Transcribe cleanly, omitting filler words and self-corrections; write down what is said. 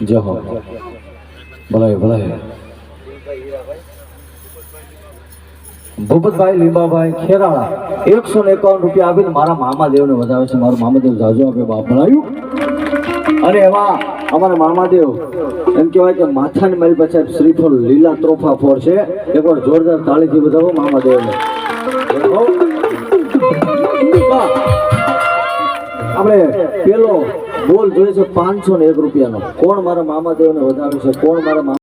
જય હો ભલાય ભલાય ભૂપતભાઈ લીંબાભાઈ ખેરાળા 151 રૂપિયા આપીને મારા મામાદેવને વધાવે છે. મારું મામાદેવ જાજો આપે બાપ ભલાયું. અને એમાં અમારા મામાદેવ એમ કહેવાય કે માથાની મારી પાસે શ્રીફળ લીલા ત્રોફા ફોર છે. એકવાર જોરદાર તાળીથી વધાવો મામાદેવને. આપણે પેલો બોલ જોઈએ છે 501 રૂપિયાનો. કોણ મારા મામાદેવને વધાવે છે? કોણ મારા